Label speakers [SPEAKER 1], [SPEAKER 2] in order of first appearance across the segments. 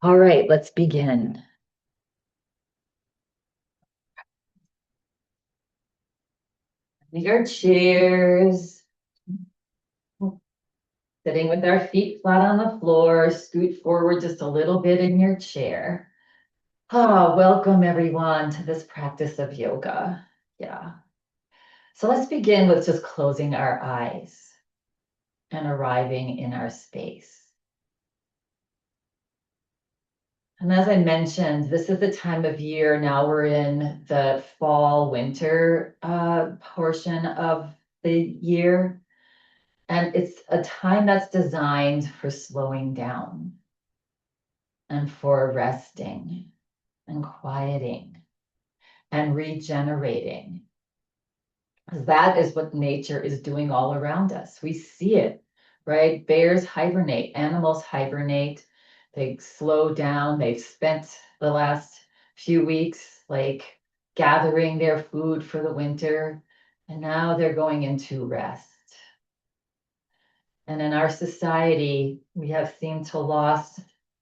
[SPEAKER 1] All right, let's begin. Your chairs, sitting with our feet flat on the floor, scoot forward just a little bit in your chair. Welcome everyone to this practice of yoga. Yeah. So let's begin with just closing our eyes and arriving in our space. And as I mentioned, this is the time of year. Now we're in the fall, winter portion of the year. And it's a time that's designed for slowing down and for resting and quieting and regenerating. Because that is what nature is doing all around us. We see it, right? Bears hibernate, animals hibernate, they slow down. They've spent the last few weeks like gathering their food for the winter, and now they're going into rest. And in our society, we have seemed to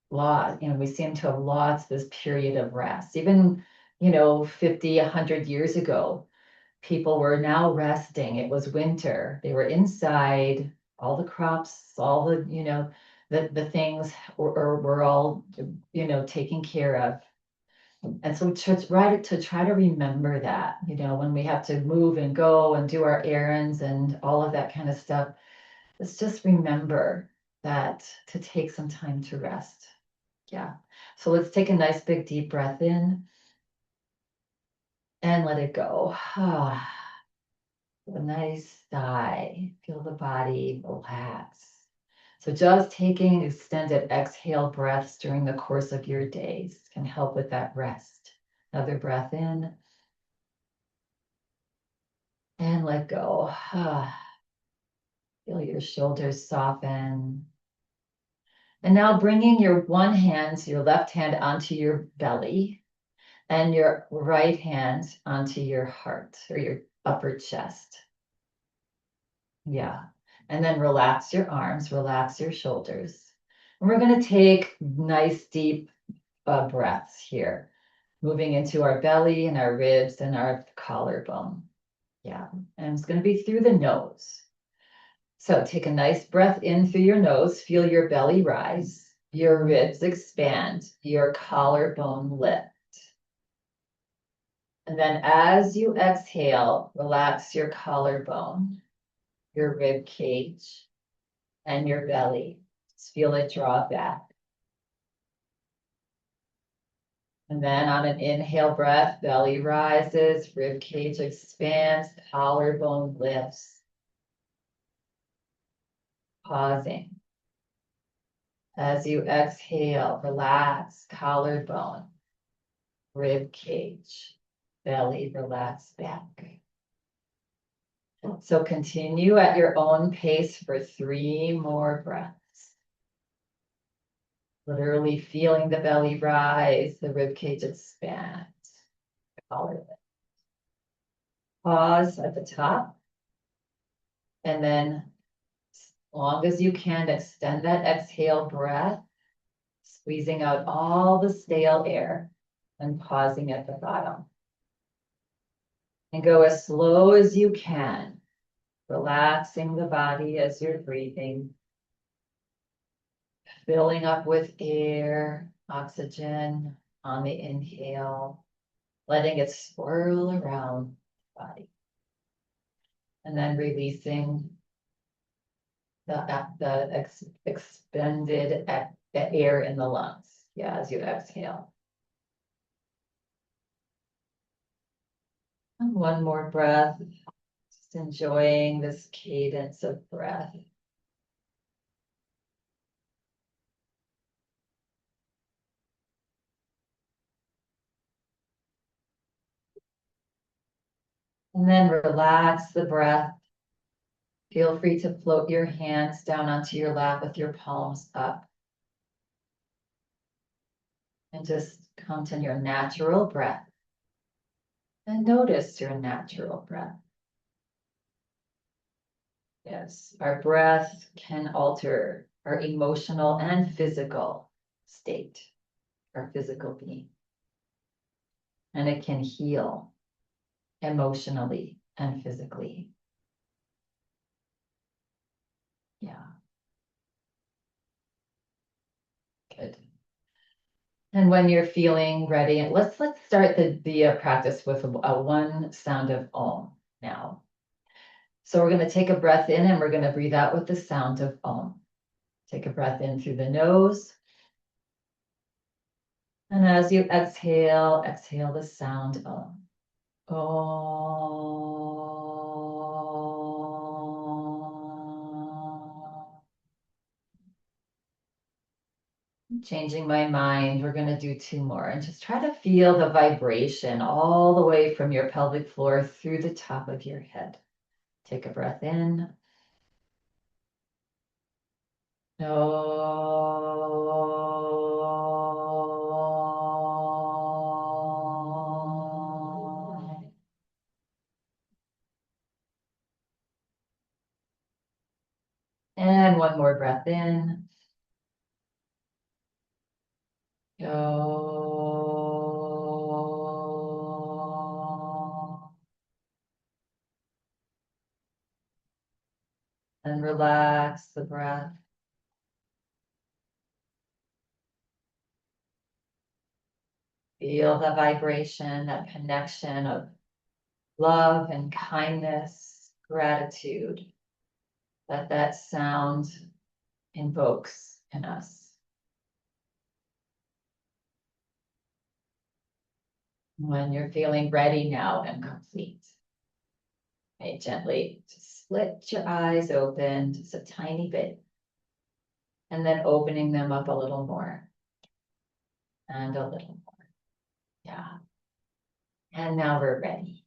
[SPEAKER 1] we seem to have lost this period of rest. Even, 50, 100 years ago, people were now resting. It was winter. They were inside, all the crops, all the, the things were all, taken care of. And so to try to remember that, when we have to move and go and do our errands and all of that kind of stuff, let's just remember that to take some time to rest. Yeah. So let's take a nice big deep breath in and let it go. A nice sigh. Feel the body relax. So just taking extended exhale breaths during the course of your days can help with that rest. Another breath in and let go. Feel your shoulders soften. And now bringing your one hand, your left hand onto your belly and your right hand onto your heart or your upper chest. Yeah. And then relax your arms, relax your shoulders. And we're going to take nice deep breaths here, moving into our belly and our ribs and our collarbone. Yeah. And it's going to be through the nose. So take a nice breath in through your nose, feel your belly rise, your ribs expand, your collarbone lift. And then as you exhale, relax your collarbone, your rib cage, and your belly. Just feel it draw back. And then on an inhale breath, belly rises, rib cage expands, collarbone lifts. Pausing. As you exhale, relax, collarbone, rib cage, belly relax back. So continue at your own pace for 3 more breaths. Literally feeling the belly rise, the rib cage expand. Collarbone. Pause at the top. And then as long as you can, extend that exhale breath, squeezing out all the stale air and pausing at the bottom. And go as slow as you can, relaxing the body as you're breathing, filling up with air, oxygen on the inhale, letting it swirl around the body. And then releasing the expended air in the lungs. Yeah, as you exhale. And one more breath, just enjoying this cadence of breath. And then relax the breath. Feel free to float your hands down onto your lap with your palms up. And just come to your natural breath. And notice your natural breath. Yes, our breath can alter our emotional and physical state, our physical being. And it can heal emotionally and physically. Yeah. Good. And when you're feeling ready, and let's start the practice with a one sound of Om now. So we're going to take a breath in and we're going to breathe out with the sound of Om. Take a breath in through the nose. And as you exhale, exhale the sound Om. Changing my mind, we're going to do two more and just try to feel the vibration all the way from your pelvic floor through the top of your head. Take a breath in. And one more breath in. And relax the breath. Feel the vibration, that connection of love and kindness, gratitude that sound invokes in us. When you're feeling ready now and complete, okay, gently just split your eyes open just a tiny bit, and then opening them up a little more and a little more. Yeah. And now we're ready.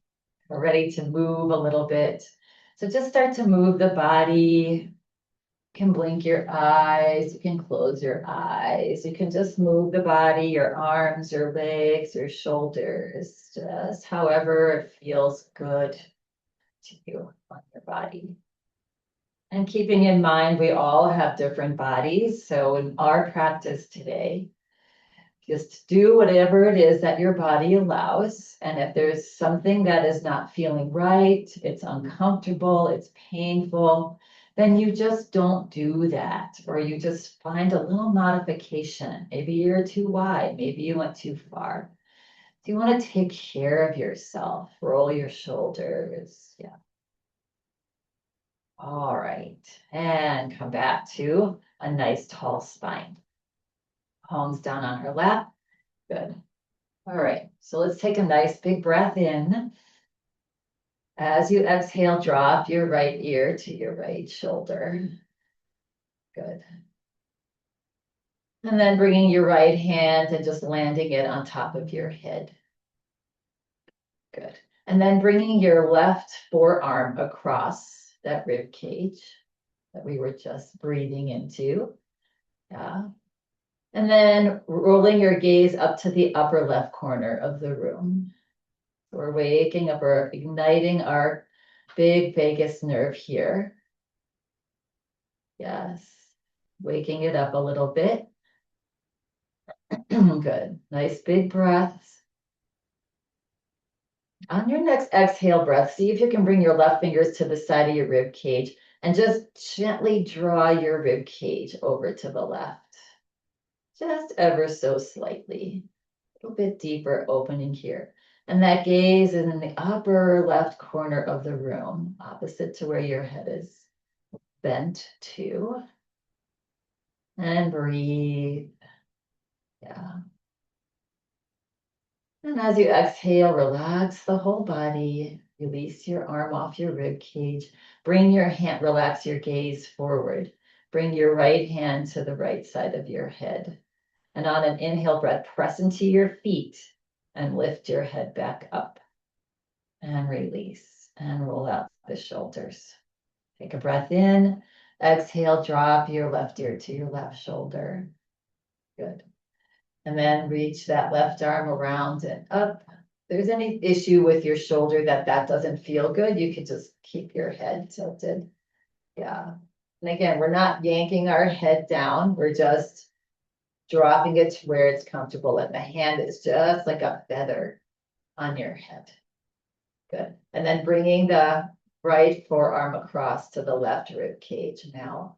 [SPEAKER 1] We're ready to move a little bit. So just start to move the body. You can blink your eyes, you can close your eyes, you can just move the body, your arms, your legs, your shoulders, just however it feels good to you on your body. And keeping in mind, we all have different bodies. So in our practice today, just do whatever it is that your body allows. And if there's something that is not feeling right, it's uncomfortable, it's painful, then you just don't do that. Or you just find a little modification. Maybe you're too wide, maybe you went too far. So you want to take care of yourself, roll your shoulders. Yeah. All right. And come back to a nice tall spine. Palms down on her lap. Good. All right, so let's take a nice big breath in. As you exhale, drop your right ear to your right shoulder. Good. And then bringing your right hand and just landing it on top of your head. Good. And then bringing your left forearm across that rib cage that we were just breathing into. Yeah. And then rolling your gaze up to the upper left corner of the room. We're waking up or igniting our big vagus nerve here. Yes. Waking it up a little bit. Good. Nice big breaths. On your next exhale breath, see if you can bring your left fingers to the side of your rib cage and just gently draw your rib cage over to the left. Just ever so slightly. A little bit deeper opening here. And that gaze is in the upper left corner of the room, opposite to where your head is bent to. And breathe. Yeah. And as you exhale, relax the whole body. Release your arm off your rib cage. Bring your hand, relax your gaze forward. Bring your right hand to the right side of your head. And on an inhale breath, press into your feet and lift your head back up. And release and roll out the shoulders. Take a breath in. Exhale, drop your left ear to your left shoulder. Good. And then reach that left arm around and up. If there's any issue with your shoulder that doesn't feel good, you could just keep your head tilted. Yeah. And again, we're not yanking our head down. We're just dropping it to where it's comfortable. And the hand is just like a feather on your head. Good. And then bringing the right forearm across to the left rib cage now.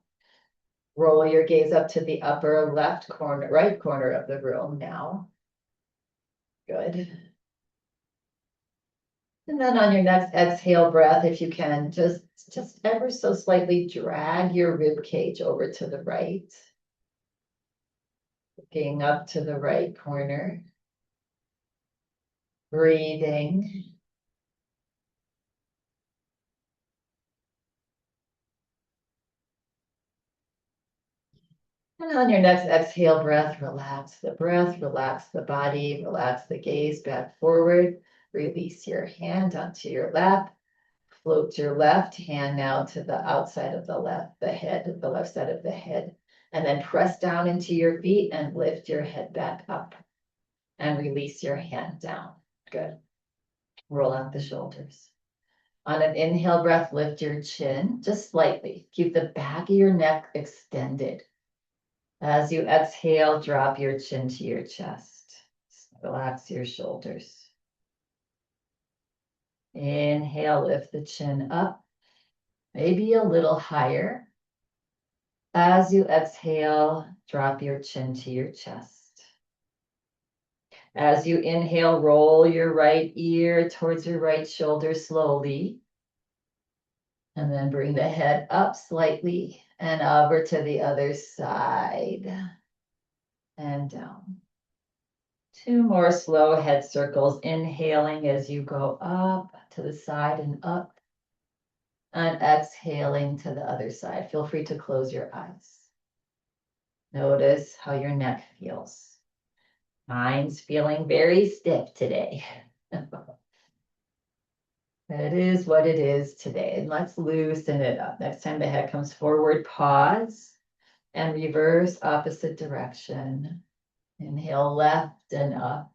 [SPEAKER 1] Roll your gaze up to the upper left corner, right corner of the room now. Good. And then on your next exhale breath, if you can, just ever so slightly drag your rib cage over to the right. Looking up to the right corner. Breathing. And on your next exhale breath, relax the breath, relax the body, relax the gaze back forward. Release your hand onto your lap. Float your left hand now to the outside of the left side of the head. And then press down into your feet and lift your head back up. And release your hand down. Good. Roll out the shoulders. On an inhale breath, lift your chin just slightly. Keep the back of your neck extended. As you exhale, drop your chin to your chest. Relax your shoulders. Inhale, lift the chin up, maybe a little higher. As you exhale, drop your chin to your chest. As you inhale, roll your right ear towards your right shoulder slowly. And then bring the head up slightly and over to the other side and down. 2 more slow head circles, inhaling as you go up to the side and up, and exhaling to the other side. Feel free to close your eyes. Notice how your neck feels. Mine's feeling very stiff today. It is what it is today, and let's loosen it up. Next time the head comes forward, pause and reverse opposite direction. Inhale left and up.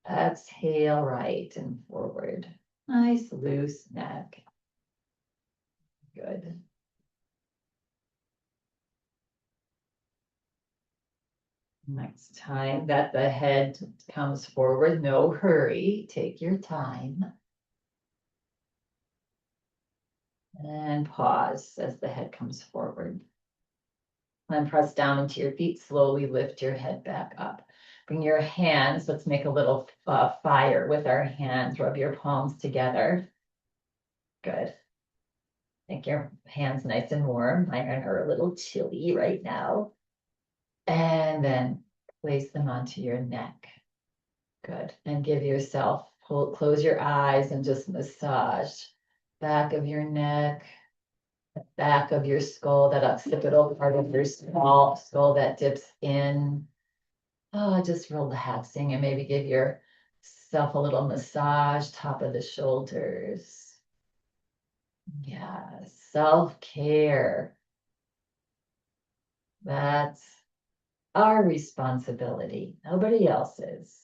[SPEAKER 1] Exhale right and forward. Nice loose neck. Good. Next time that the head comes forward, no hurry. Take your time. And pause as the head comes forward. Then press down into your feet. Slowly lift your head back up. Bring your hands. Let's make a little fire with our hands. Rub your palms together. Good. Make your hands nice and warm. Mine are a little chilly right now. And then place them onto your neck. Good. And give yourself, close your eyes and just massage back of your neck, back of your skull, that occipital part of your skull that dips in. Oh, just relaxing, and maybe give yourself a little massage, top of the shoulders. Yeah, self-care. That's our responsibility, nobody else's.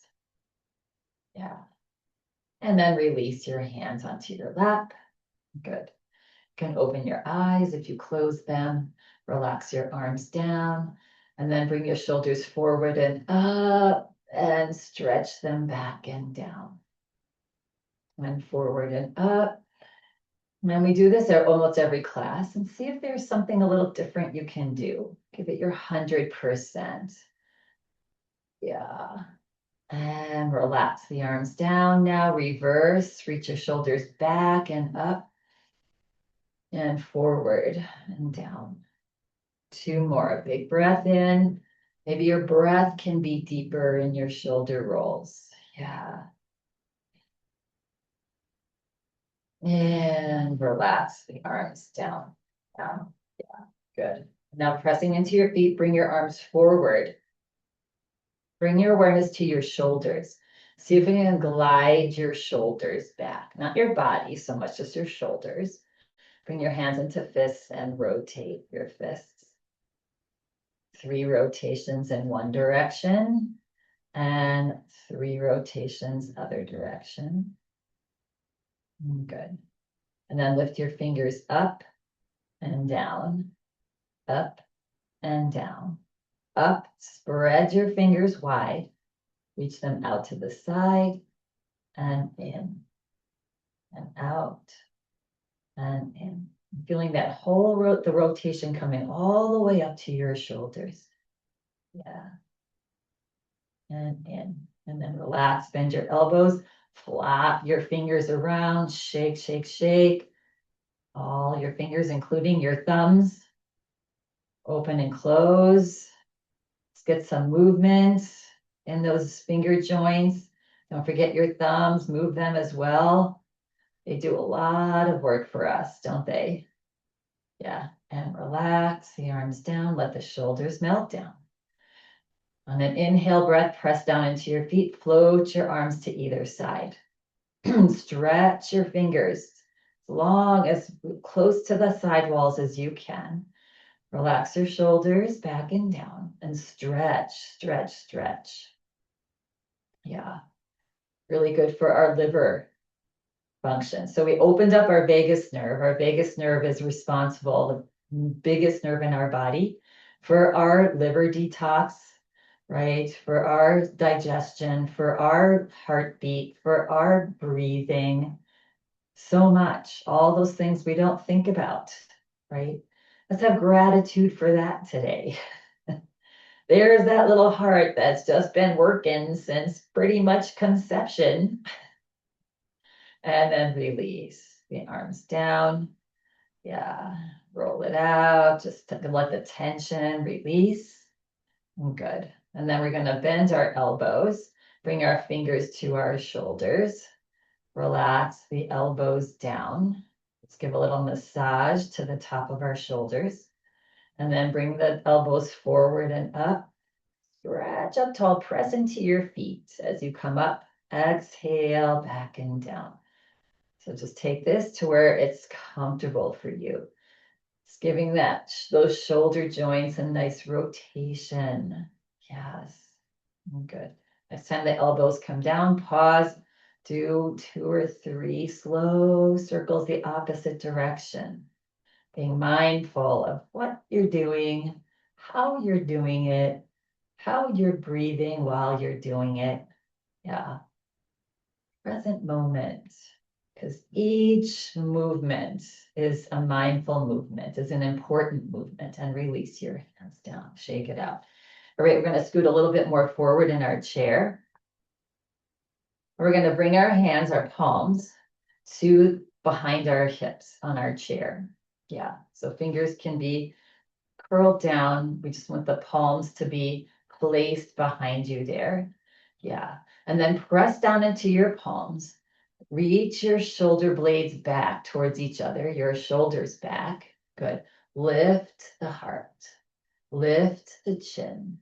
[SPEAKER 1] Yeah. And then release your hands onto your lap. Good. You can open your eyes if you close them. Relax your arms down. And then bring your shoulders forward and up and stretch them back and down. And forward and up. And we do this at almost every class, and see if there's something a little different you can do. Give it your 100%. Yeah. And relax the arms down now. Reverse. Reach your shoulders back and up and forward and down. 2 more. A big breath in. Maybe your breath can be deeper in your shoulder rolls. Yeah. And relax the arms down. Down. Yeah. Good. Now pressing into your feet, bring your arms forward. Bring your awareness to your shoulders. See if you can glide your shoulders back. Not your body so much, just your shoulders. Bring your hands into fists and rotate your fists. 3 rotations in one direction and 3 rotations other direction. Good. And then lift your fingers up and down, up and down, up. Spread your fingers wide, reach them out to the side and in and out and in. Feeling that whole the rotation coming all the way up to your shoulders. Yeah. And in. And then relax, bend your elbows, flap your fingers around, shake, shake, shake. All your fingers, including your thumbs, open and close. Let's get some movement in those finger joints. Don't forget your thumbs, move them as well. They do a lot of work for us, don't they? Yeah, and relax the arms down, let the shoulders melt down. On an inhale breath, press down into your feet, float your arms to either side. Stretch your fingers as long as close to the side walls as you can. Relax your shoulders back and down and stretch, stretch, stretch. Yeah, really good for our liver function. So we opened up our vagus nerve. Our vagus nerve is responsible, the biggest nerve in our body, for our liver detox, right? For our digestion, for our heartbeat, for our breathing. So much, all those things we don't think about, right? Let's have gratitude for that today. There's that little heart that's just been working since pretty much conception. And then release the arms down. Yeah, roll it out. Just to let the tension release. Good. And then we're going to bend our elbows, bring our fingers to our shoulders. Relax the elbows down. Let's give a little massage to the top of our shoulders. And then bring the elbows forward and up. Stretch up tall, press into your feet as you come up. Exhale, back and down. So just take this to where it's comfortable for you. It's giving those shoulder joints a nice rotation. Yes, good. Next time the elbows come down, pause. Do 2 or 3 slow circles the opposite direction. Being mindful of what you're doing, how you're doing it, how you're breathing while you're doing it. Yeah. Present moment. Because each movement is a mindful movement, is an important movement. And release your hands down, shake it out. All right, we're going to scoot a little bit more forward in our chair. We're going to bring our hands, our palms, to behind our hips on our chair. Yeah, so fingers can be curled down. We just want the palms to be placed behind you there. Yeah, and then press down into your palms. Reach your shoulder blades back towards each other, your shoulders back. Good. Lift the heart. Lift the chin.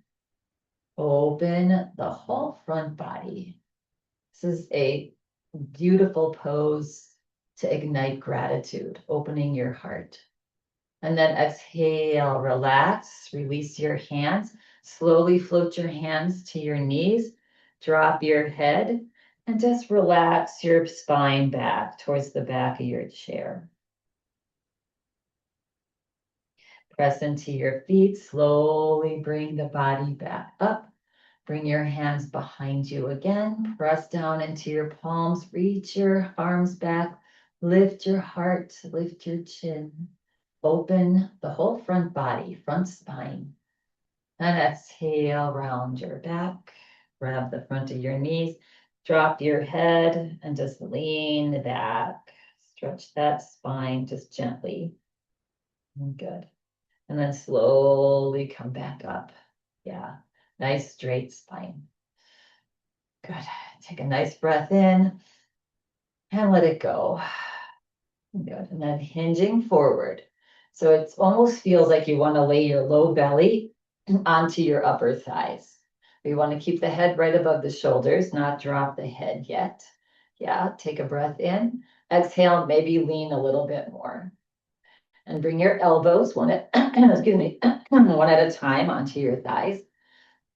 [SPEAKER 1] Open the whole front body. This is a beautiful pose to ignite gratitude, opening your heart. And then exhale, relax, release your hands. Slowly float your hands to your knees. Drop your head and just relax your spine back towards the back of your chair. Press into your feet. Slowly bring the body back up. Bring your hands behind you again. Press down into your palms. Reach your arms back. Lift your heart. Lift your chin. Open the whole front body, front spine. And exhale, round your back. Grab the front of your knees. Drop your head and just lean back. Stretch that spine just gently. Good. And then slowly come back up. Yeah, nice straight spine. Good. Take a nice breath in and let it go. Good. And then hinging forward. So it almost feels like you want to lay your low belly onto your upper thighs. We want to keep the head right above the shoulders, not drop the head yet. Yeah, take a breath in. Exhale, maybe lean a little bit more. And bring your elbows one at one at a time onto your thighs.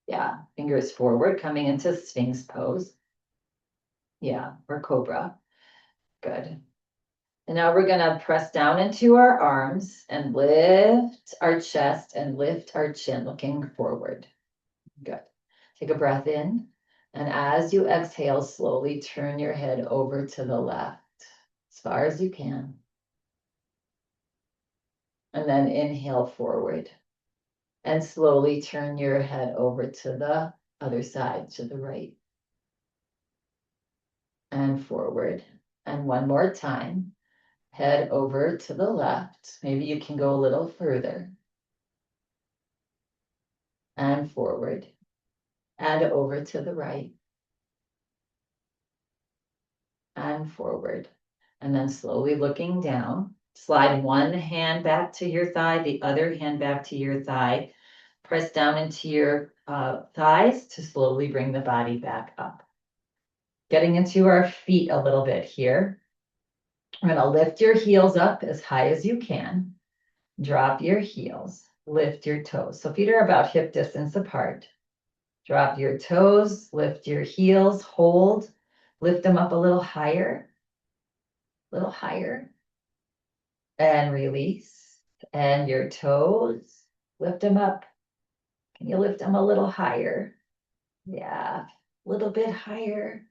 [SPEAKER 1] Yeah, fingers forward, coming into Sphinx pose. Yeah, or Cobra. Good. And now we're gonna press down into our arms and lift our chest and lift our chin, looking forward. Good. Take a breath in. And as you exhale, slowly turn your head over to the left as far as you can. And then inhale forward. And slowly turn your head over to the other side, to the right. And forward. And one more time. Head over to the left. Maybe you can go a little further. And forward. And over to the right. And forward. And then slowly looking down. Slide one hand back to your thigh, the other hand back to your thigh. Press down into your thighs to slowly bring the body back up. Getting into our feet a little bit here. I'm going to lift your heels up as high as you can. Drop your heels. Lift your toes. So feet are about hip distance apart. Drop your toes. Lift your heels. Hold. Lift them up a little higher. A little higher. And release. And your toes. Lift them up. Can you lift them a little higher? Yeah. A little bit higher.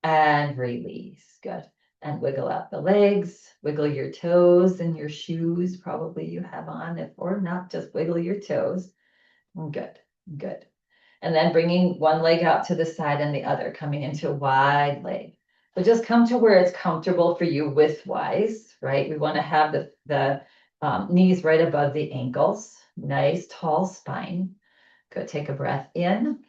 [SPEAKER 1] And release. Good. And wiggle out the legs, wiggle your toes and your shoes, probably you have on, if or not, just wiggle your toes. Good, good. And then bringing one leg out to the side and the other, coming into a wide leg. So just come to where it's comfortable for you width-wise, right? We want to have the knees right above the ankles. Nice, tall spine. Good, take a breath in.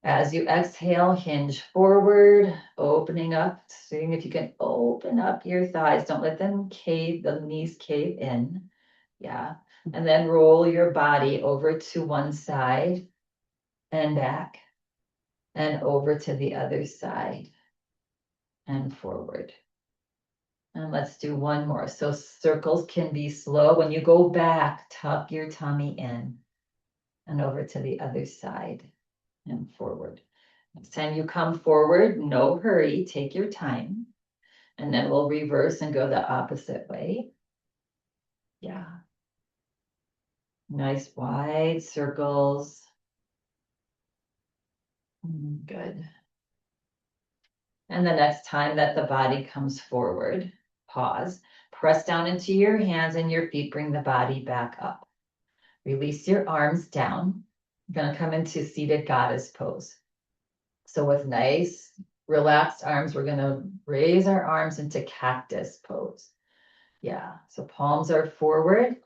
[SPEAKER 1] As you exhale, hinge forward, opening up, seeing if you can open up your thighs. Don't let them cave, the knees cave in. Yeah. And then roll your body over to one side and back and over to the other side and forward. And let's do one more. So circles can be slow. When you go back, tuck your tummy in and over to the other side and forward. Next time you come forward, no hurry, take your time. And then we'll reverse and go the opposite way. Yeah. Nice wide circles. Good. And the next time that the body comes forward, pause. Press down into your hands and your feet, bring the body back up. Release your arms down. You're going to come into seated goddess pose. So with nice, relaxed arms, we're going to raise our arms into cactus pose. Yeah, so palms are forward.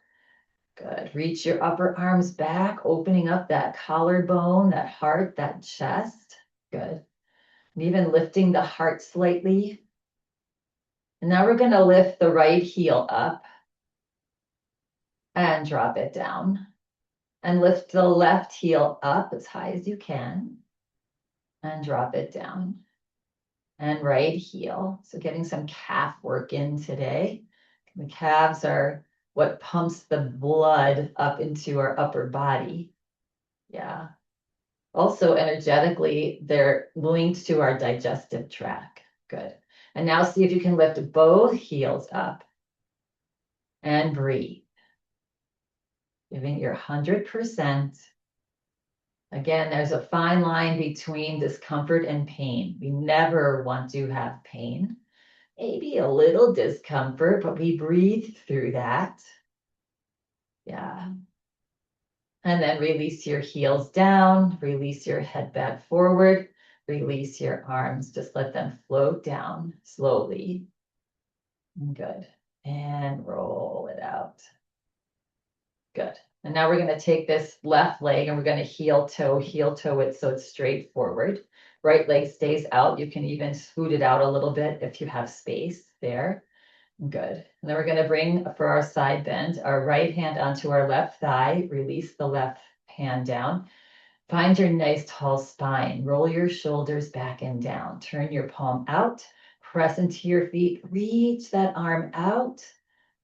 [SPEAKER 1] Good. Reach your upper arms back, opening up that collarbone, that heart, that chest. Good. And even lifting the heart slightly. And now we're going to lift the right heel up and drop it down. And lift the left heel up as high as you can and drop it down. And right heel. So getting some calf work in today. The calves are what pumps the blood up into our upper body. Yeah. Also, energetically, they're linked to our digestive tract. Good. And now see if you can lift both heels up and breathe. Giving your 100%. Again, there's a fine line between discomfort and pain. We never want to have pain. Maybe a little discomfort, but we breathe through that. Yeah. And then release your heels down, release your head back forward, release your arms. Just let them float down slowly. Good. And roll it out. Good. And now we're going to take this left leg and we're going to heel toe it so it's straight forward. Right leg stays out. You can even scoot it out a little bit if you have space there. Good. And then we're going to bring, for our side bend, our right hand onto our left thigh. Release the left hand down. Find your nice tall spine. Roll your shoulders back and down. Turn your palm out. Press into your feet. Reach that arm out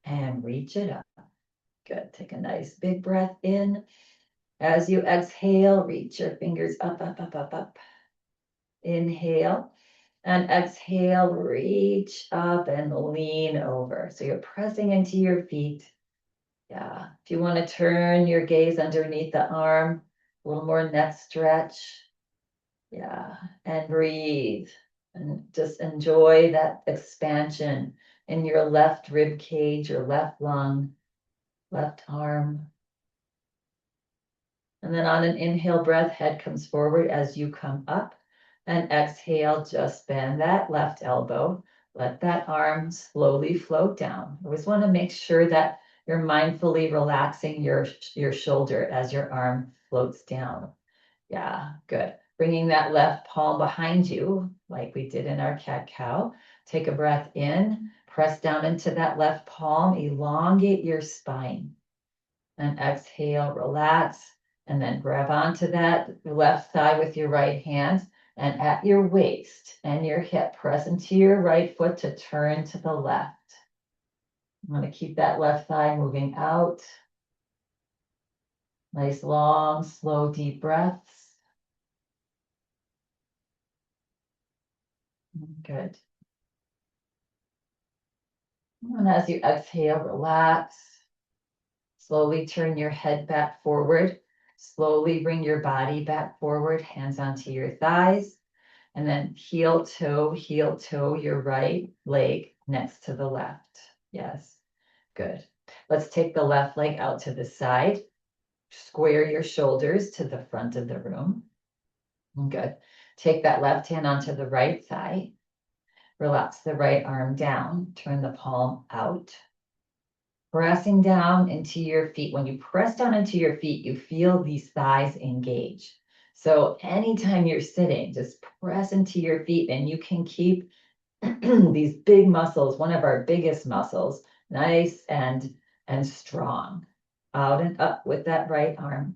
[SPEAKER 1] and reach it up. Good. Take a nice big breath in. As you exhale, reach your fingers up, up, up, up, up. Inhale. And exhale, reach up and lean over. So you're pressing into your feet. Yeah. If you want to turn your gaze underneath the arm, a little more neck stretch. Yeah. And breathe. And just enjoy that expansion in your left rib cage, your left lung, left arm. And then on an inhale breath, head comes forward as you come up. And exhale, just bend that left elbow. Let that arm slowly float down. Always want to make sure that you're mindfully relaxing your shoulder as your arm floats down. Yeah, good. Bringing that left palm behind you, like we did in our cat-cow. Take a breath in, press down into that left palm, elongate your spine. And exhale, relax. And then grab onto that left thigh with your right hand and at your waist and your hip, press into your right foot to turn to the left. I'm going to keep that left thigh moving out. Nice, long, slow, deep breaths. Good. And as you exhale, relax. Slowly turn your head back forward. Slowly bring your body back forward, hands onto your thighs. And then heel toe, your right leg next to the left. Yes, good. Let's take the left leg out to the side. Square your shoulders to the front of the room. Good. Take that left hand onto the right thigh. Relax the right arm down. Turn the palm out. Pressing down into your feet. When you press down into your feet, you feel these thighs engage. So anytime you're sitting, just press into your feet and you can keep these big muscles, one of our biggest muscles, nice and strong. Out and up with that right arm.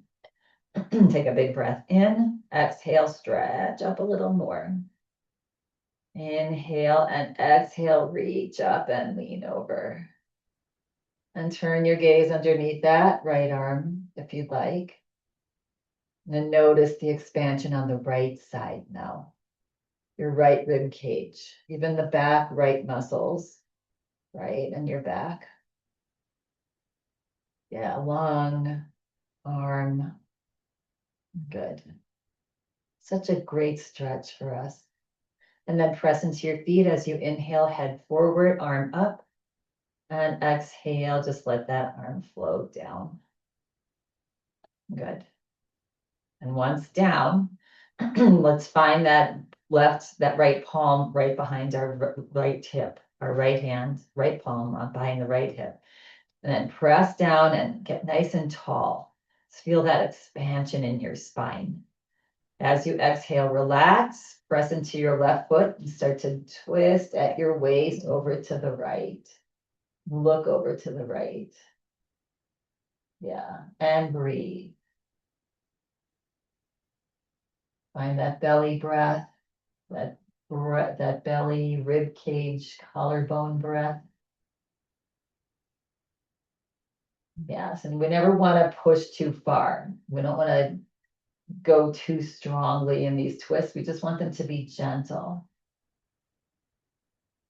[SPEAKER 1] Take a big breath in. Exhale, stretch up a little more. Inhale and exhale, reach up and lean over. And turn your gaze underneath that right arm if you'd like. And then notice the expansion on the right side now. Your right rib cage, even the back right muscles, right, and your back. Yeah, lung, arm. Good. Such a great stretch for us. And then press into your feet as you inhale, head forward, arm up. And exhale, just let that arm float down. Good. And once down, let's find that right palm right behind our right hip, our right hand, right palm behind the right hip. And then press down and get nice and tall. Feel that expansion in your spine. As you exhale, relax, press into your left foot and start to twist at your waist over to the right. Look over to the right. Yeah, and breathe. Find that belly breath, that belly, rib cage, collarbone breath. Yes, and we never want to push too far. We don't want to go too strongly in these twists. We just want them to be gentle.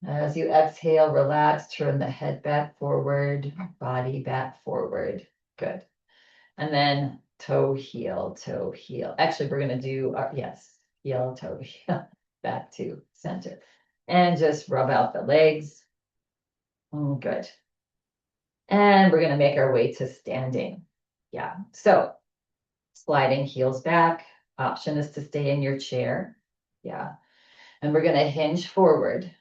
[SPEAKER 1] As you exhale, relax, turn the head back forward, body back forward. Good. And then toe, heel, toe, heel. Actually, we're going to do, yes, heel, toe, heel, back to center. And just rub out the legs. Good. And we're going to make our way to standing. Yeah. So sliding heels back. Option is to stay in your chair. Yeah. And we're going to hinge forward.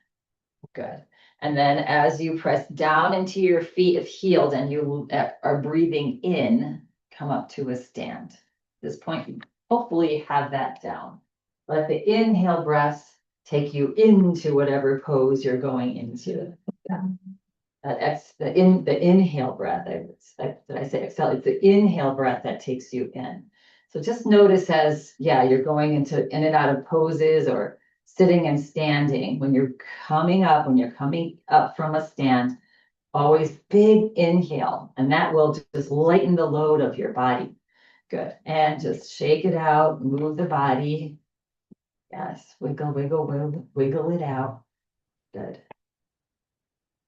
[SPEAKER 1] Good. And then as you press down into your feet if healed and you are breathing in, come up to a stand. At this point, you hopefully have that down. Let the inhale breaths take you into whatever pose you're going into. Yeah. The inhale breath, did I say exhale? It's the inhale breath that takes you in. So just notice as, you're going in and out of poses or sitting and standing. When you're coming up from a stand, always big inhale, and that will just lighten the load of your body. Good. And just shake it out, move the body. Yes, wiggle, wiggle, wiggle, wiggle it out. Good.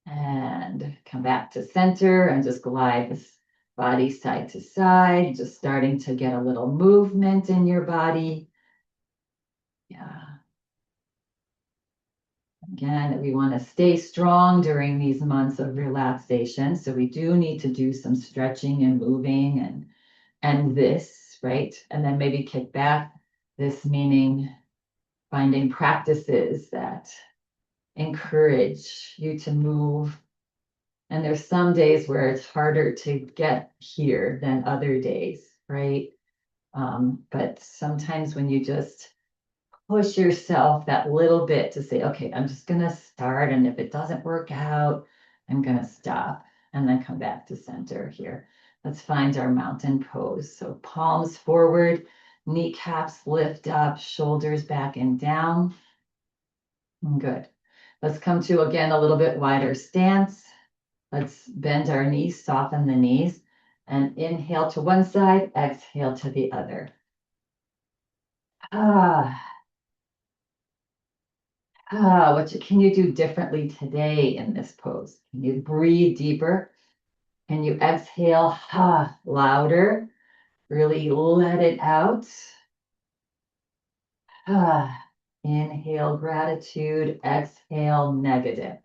[SPEAKER 1] And come back to center and just glide this body side to side, just starting to get a little movement in your body. Yeah. Again, we want to stay strong during these months of relaxation. So we do need to do some stretching and moving and this, right? And then maybe kick back. This meaning finding practices that encourage you to move. And there's some days where it's harder to get here than other days, right? But sometimes when you just push yourself that little bit to say, okay, I'm just going to start. And if it doesn't work out, I'm going to stop and then come back to center here. Let's find our mountain pose. So palms forward, kneecaps lift up, shoulders back and down. Good. Let's come to, again, a little bit wider stance. Let's bend our knees, soften the knees, and inhale to one side, exhale to the other. What can you do differently today in this pose? Can you breathe deeper? Can you exhale louder? Really let it out. Inhale gratitude, exhale negative.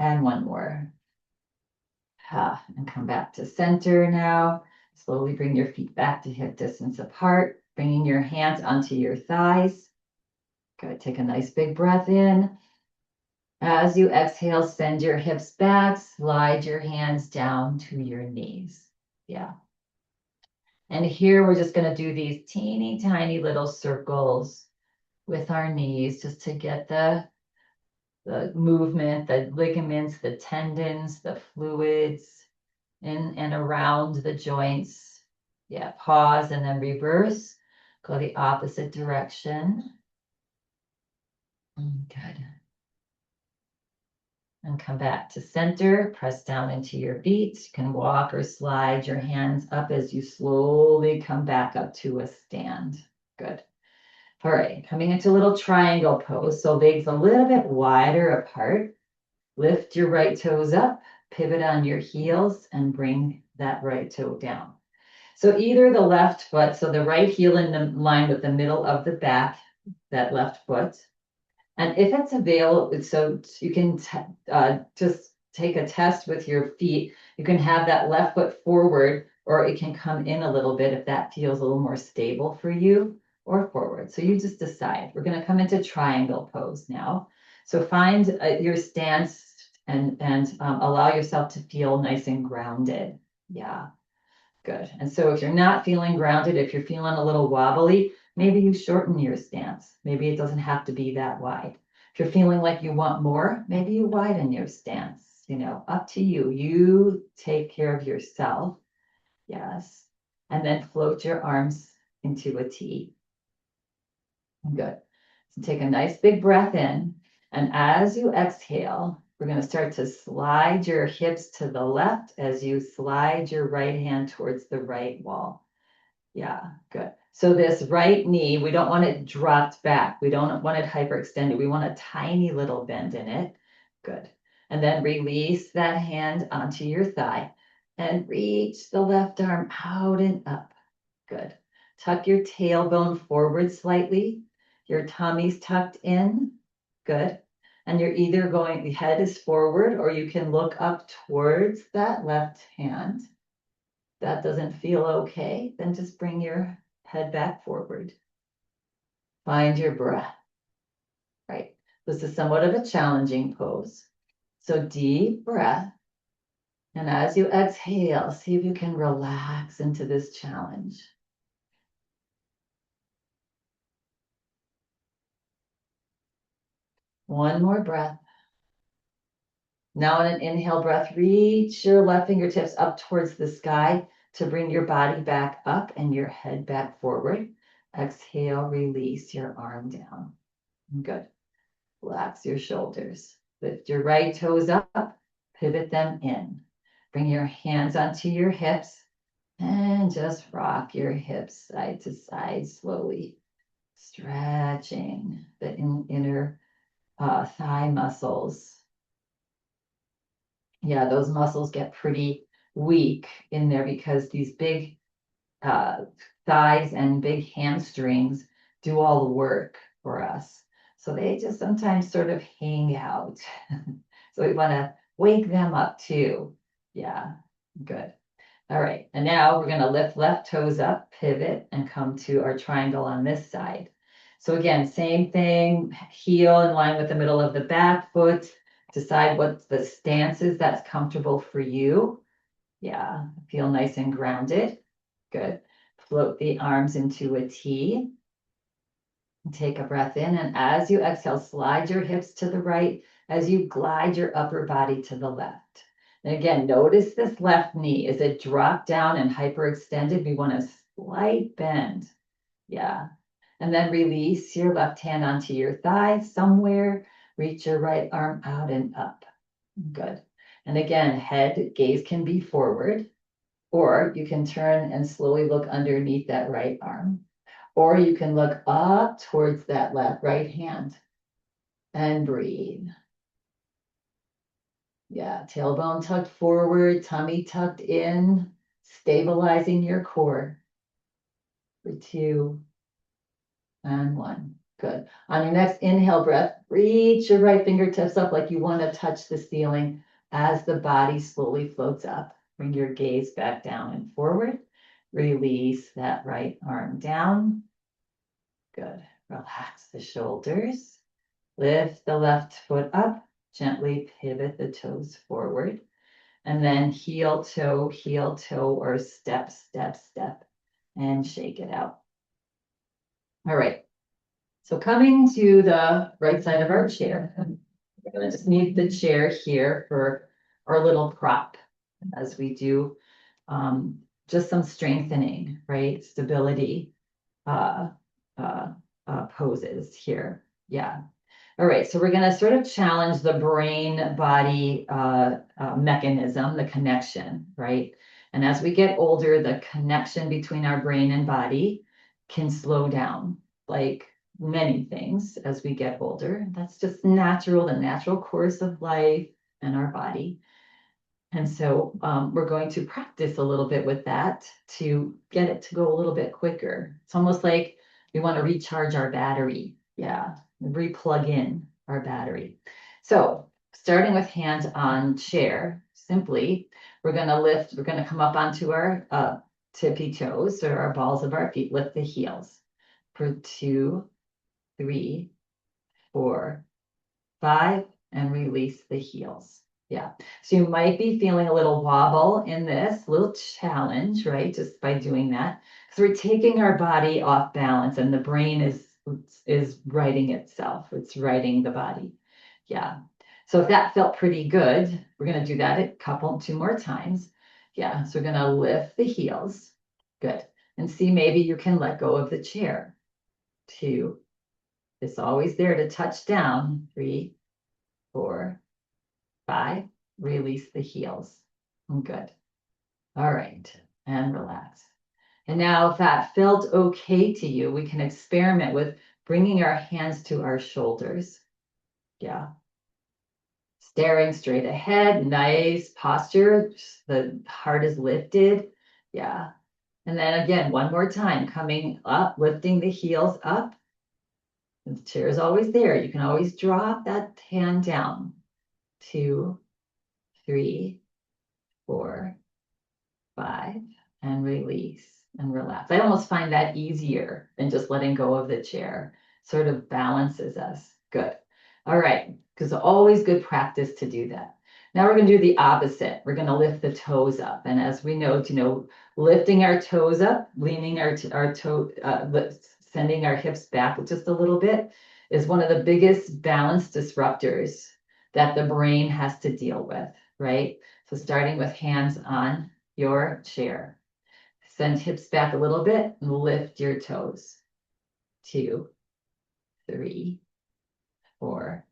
[SPEAKER 1] And one more. And come back to center now. Slowly bring your feet back to hip distance apart, bringing your hands onto your thighs. Good. Take a nice big breath in. As you exhale, send your hips back, slide your hands down to your knees. Yeah. And here we're just going to do these teeny tiny little circles with our knees just to get the movement, the ligaments, the tendons, the fluids in and around the joints. Yeah, pause and then reverse. Go the opposite direction. Good. And come back to center. Press down into your feet. You can walk or slide your hands up as you slowly come back up to a stand. Good. All right, coming into a little triangle pose. So legs a little bit wider apart. Lift your right toes up, pivot on your heels, and bring that right toe down. So either the left foot, so the right heel in line with the middle of the back, that left foot. And if it's available, so you can just take a test with your feet. You can have that left foot forward, or it can come in a little bit if that feels a little more stable for you, or forward. So you just decide. We're going to come into triangle pose now. So find your stance and allow yourself to feel nice and grounded. Yeah, good. And so if you're not feeling grounded, if you're feeling a little wobbly, maybe you shorten your stance. Maybe it doesn't have to be that wide. If you're feeling like you want more, maybe you widen your stance. Up to you. You take care of yourself. Yes. And then float your arms into a T. Good. So take a nice big breath in. And as you exhale, we're going to start to slide your hips to the left as you slide your right hand towards the right wall. Yeah, good. So this right knee, we don't want it dropped back. We don't want it hyperextended. We want a tiny little bend in it. Good. And then release that hand onto your thigh and reach the left arm out and up. Good. Tuck your tailbone forward slightly. Your tummy's tucked in. Good. And you're either going, the head is forward, or you can look up towards that left hand. That doesn't feel okay, then just bring your head back forward. Find your breath. Right. This is somewhat of a challenging pose. So deep breath. And as you exhale, see if you can relax into this challenge. One more breath. Now in an inhale breath, reach your left fingertips up towards the sky to bring your body back up and your head back forward. Exhale, release your arm down. Good. Relax your shoulders. Lift your right toes up, pivot them in. Bring your hands onto your hips. And just rock your hips side to side slowly, stretching the inner thigh muscles. Yeah, those muscles get pretty weak in there because these big uh, thighs and big hamstrings do all the work for us. So they just sometimes sort of hang out. So we want to wake them up too. Yeah, good. All right, and now we're going to lift left toes up, pivot, and come to our triangle on this side. So again, same thing, heel in line with the middle of the back foot. Decide what the stance is that's comfortable for you. Yeah, feel nice and grounded. Good. Float the arms into a T. Take a breath in, and as you exhale, slide your hips to the right as you glide your upper body to the left. And again, notice this left knee. Is it dropped down and hyperextended? We want a slight bend. Yeah. And then release your left hand onto your thigh somewhere. Reach your right arm out and up. Good. And again, head gaze can be forward, or you can turn and slowly look underneath that right arm. Or you can look up towards that left right hand and breathe. Yeah, tailbone tucked forward, tummy tucked in, stabilizing your core. For 2 and 1. Good. On your next inhale breath, reach your right fingertips up like you want to touch the ceiling as the body slowly floats up. Bring your gaze back down and forward. Release that right arm down. Good. Relax the shoulders. Lift the left foot up. Gently pivot the toes forward. And then heel, toe, or step, step, step. And shake it out. All right. So coming to the right side of our chair, we're going to just need the chair here for our little prop as we do just some strengthening, right? Stability uh, uh, poses here. Yeah. All right, so we're going to sort of challenge the brain body mechanism, the connection, right? And as we get older, the connection between our brain and body can slow down, like many things as we get older. That's just natural, the natural course of life and our body. And so we're going to practice a little bit with that to get it to go a little bit quicker. It's almost like we want to recharge our battery. Yeah, replug in our battery. So starting with hands on chair, simply, we're going to come up onto our tippy toes or our balls of our feet, lift the heels for 2, 3, 4, 5, and release the heels. Yeah. So you might be feeling a little wobble in this little challenge, right? Just by doing that. Because we're taking our body off balance and the brain is righting itself. It's righting the body. Yeah. So if that felt pretty good, we're going to do that a 2 more times. Yeah. So we're going to lift the heels. Good. And see, maybe you can let go of the chair. 2. It's always there to touch down. 3, 4, 5, release the heels. Good. All right, and relax. And now if that felt okay to you, we can experiment with bringing our hands to our shoulders. Yeah. Staring straight ahead, nice posture. The heart is lifted. Yeah. And then again, one more time, coming up, lifting the heels up. The chair is always there. You can always drop that hand down. 2, 3, 4, 5, and release and relax. I almost find that easier than just letting go of the chair. Sort of balances us. Good. All right, because always good practice to do that. Now we're going to do the opposite. We're going to lift the toes up. And as we know, lifting our toes up, leaning our toe, sending our hips back just a little bit is one of the biggest balance disruptors that the brain has to deal with, right? So starting with hands on your chair. Send hips back a little bit and lift your toes. 2, 3, 4,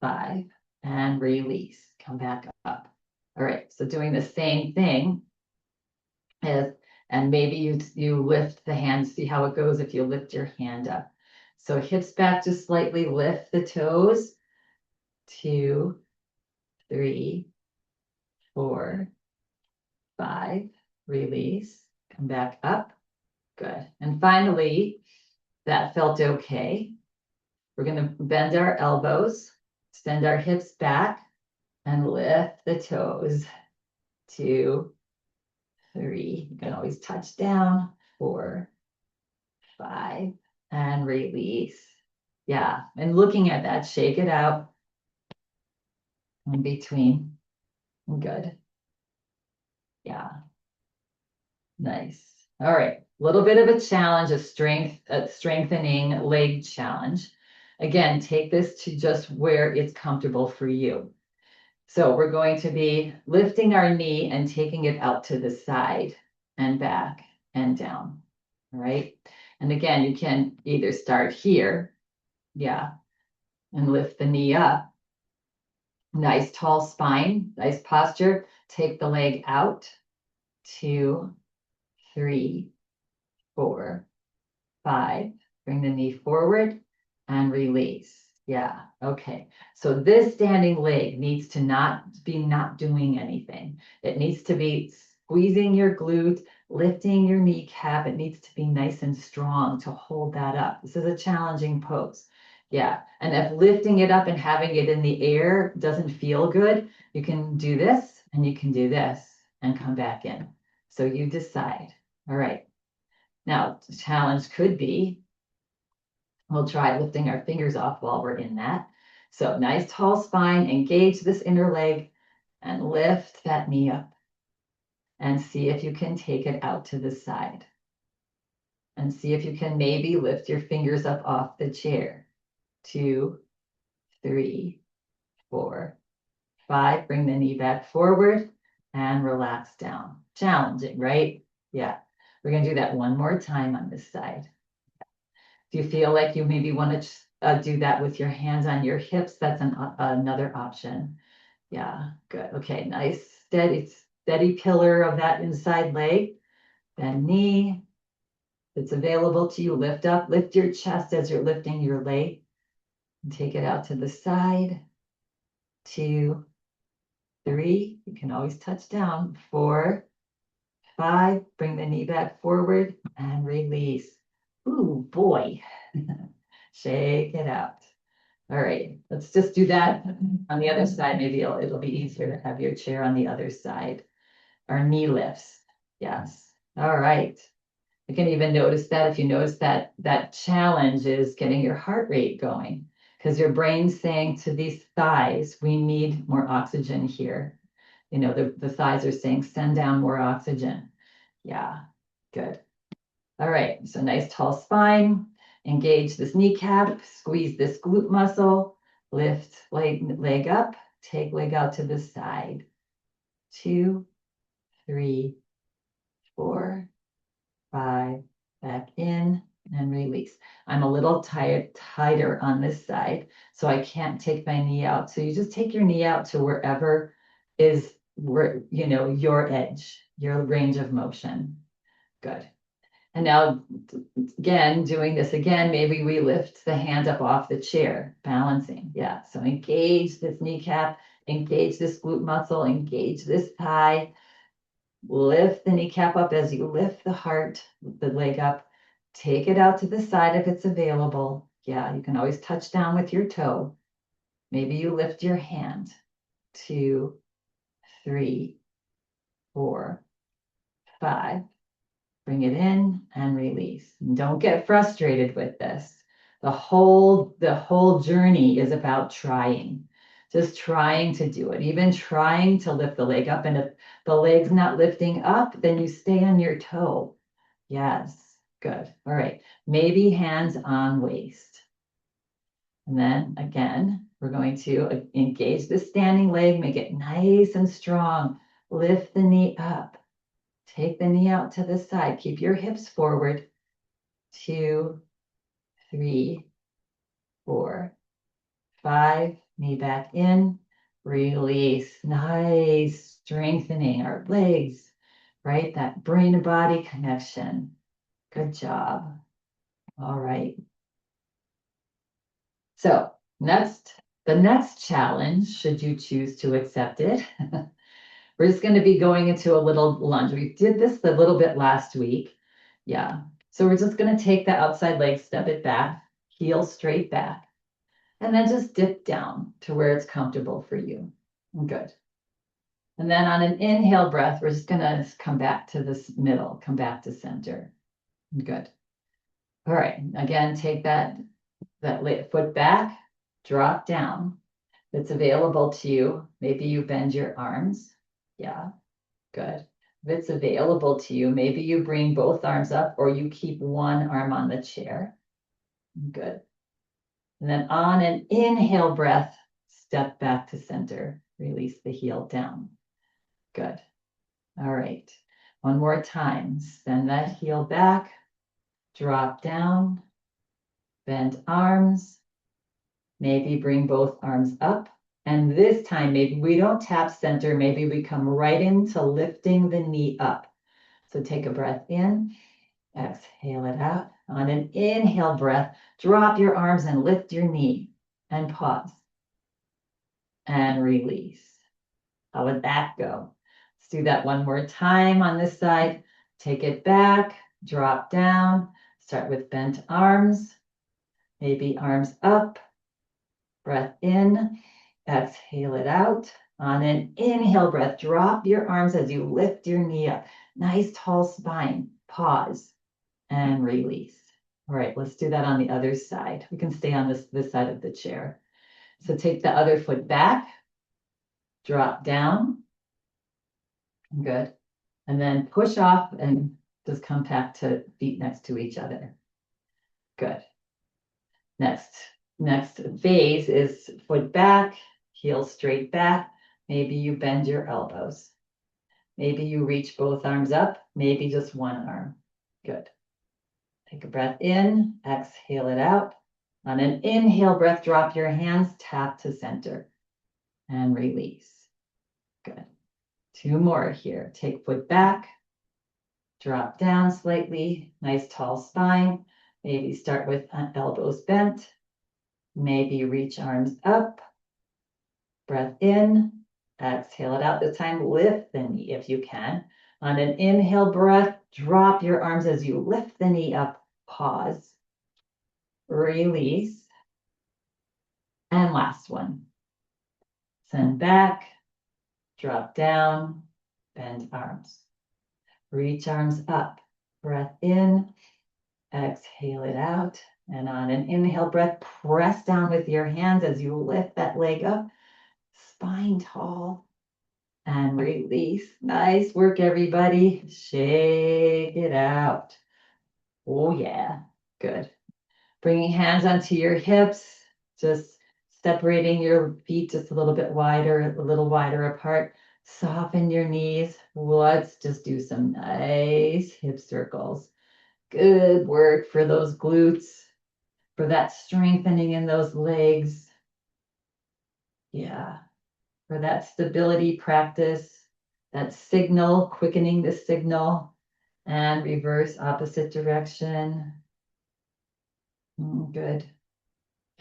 [SPEAKER 1] 5, and release. Come back up. All right, so doing the same thing is, and maybe you lift the hand, see how it goes if you lift your hand up. So hips back, just slightly lift the toes. 2, 3, 4, 5, release, come back up. Good. And finally, that felt okay. We're going to bend our elbows, extend our hips back, and lift the toes. 2, 3, you can always touch down. 4, 5, and release. Yeah, and looking at that, shake it out in between. Good. Yeah, nice. All right, a little bit of a challenge, a strengthening leg challenge. Again, take this to just where it's comfortable for you. So we're going to be lifting our knee and taking it out to the side and back and down. All right. And again, you can either start here, yeah, and lift the knee up. Nice tall spine, nice posture. Take the leg out. 2, 3, 4, 5. Bring the knee forward and release. Yeah, okay. So this standing leg needs to not doing anything. It needs to be squeezing your glute, lifting your kneecap. It needs to be nice and strong to hold that up. This is a challenging pose. Yeah, and if lifting it up and having it in the air doesn't feel good, you can do this and you can do this and come back in. So you decide. All right. Now, the challenge could be, we'll try lifting our fingers off while we're in that. So nice tall spine, engage this inner leg and lift that knee up and see if you can take it out to the side. And see if you can maybe lift your fingers up off the chair. 2, 3, 4, 5. Bring the knee back forward and relax down. Challenging, right? Yeah. We're going to do that one more time on this side. If you feel like you maybe want to do that with your hands on your hips, that's another option. Yeah, good. Okay, nice, steady pillar of that inside leg. Bend knee. If it's available to you, lift up, lift your chest as you're lifting your leg. And take it out to the side. 2, 3, you can always touch down. 4, 5, bring the knee back forward and release. Ooh, boy. Shake it out. All right, let's just do that on the other side. Maybe it'll be easier to have your chair on the other side. Our knee lifts. Yes. All right. You can even notice that if you notice that that challenge is getting your heart rate going because your brain's saying to these thighs, we need more oxygen here. You know, the thighs are saying, send down more oxygen. Yeah, good. All right, so nice tall spine. Engage this kneecap, squeeze this glute muscle, lift leg up, take leg out to the side. 2, 3, 4, 5, back in and release. I'm a little tighter on this side, so I can't take my knee out. So you just take your knee out to wherever is your edge, your range of motion. Good. And now, again, doing this again, maybe we lift the hand up off the chair, balancing. Yeah, so engage this kneecap, engage this glute muscle, engage this thigh. Lift the kneecap up as you lift the heart, the leg up. Take it out to the side if it's available. Yeah, you can always touch down with your toe. Maybe you lift your hand. 2, 3, 4, 5. Bring it in and release. And don't get frustrated with this. The whole journey is about trying, just trying to do it, even trying to lift the leg up. And if the leg's not lifting up, then you stay on your toe. Yes, good. All right, maybe hands on waist. And then again, we're going to engage the standing leg, make it nice and strong. Lift the knee up. Take the knee out to the side. Keep your hips forward. 2, 3, 4, 5. Knee back in. Release. Nice. Strengthening our legs, right? That brain and body connection. Good job. All right. So the next challenge, should you choose to accept it, we're just going to be going into a little lunge. We did this a little bit last week. Yeah. So we're just going to take the outside leg, step it back, heel straight back, and then just dip down to where it's comfortable for you. Good. And then on an inhale breath, we're just going to come back to this middle, come back to center. Good. All right. Again, take that foot back, drop down. It's available to you. Maybe you bend your arms. Yeah, good. If it's available to you, maybe you bring both arms up or you keep one arm on the chair. Good. And then on an inhale breath, step back to center. Release the heel down. Good. All right. One more time. Send that heel back. Drop down. Bend arms. Maybe bring both arms up. And this time, maybe we don't tap center. Maybe we come right into lifting the knee up. So take a breath in. Exhale it out. On an inhale breath, drop your arms and lift your knee. And pause. And release. How would that go? Let's do that one more time on this side. Take it back. Drop down. Start with bent arms. Maybe arms up. Breath in, exhale it out. On an inhale breath, drop your arms as you lift your knee up. Nice tall spine. Pause and release. All right, let's do that on the other side. We can stay on this side of the chair. So take the other foot back, drop down. Good. And then push off and just come back to feet next to each other. Good. Next phase is foot back, heel straight back. Maybe you bend your elbows. Maybe you reach both arms up, maybe just one arm. Good. Take a breath in, exhale it out. On an inhale breath, drop your hands, tap to center, and release. Good. Two more here. Take foot back, drop down slightly, nice tall spine. Maybe start with elbows bent. Maybe reach arms up, breath in, exhale it out. This time, lift the knee if you can. On an inhale breath, drop your arms as you lift the knee up, pause, release, and last one. Send back, drop down, bend arms. Reach arms up, breath in, exhale it out. And on an inhale breath, press down with your hands as you lift that leg up, spine tall, and release. Nice work, everybody. Shake it out. Oh, yeah. Good. Bringing hands onto your hips, just separating your feet just a little bit wider, a little wider apart. Soften your knees. Let's just do some nice hip circles. Good work for those glutes, for that strengthening in those legs. Yeah, for that stability practice, that signal, quickening the signal, and reverse opposite direction. Good.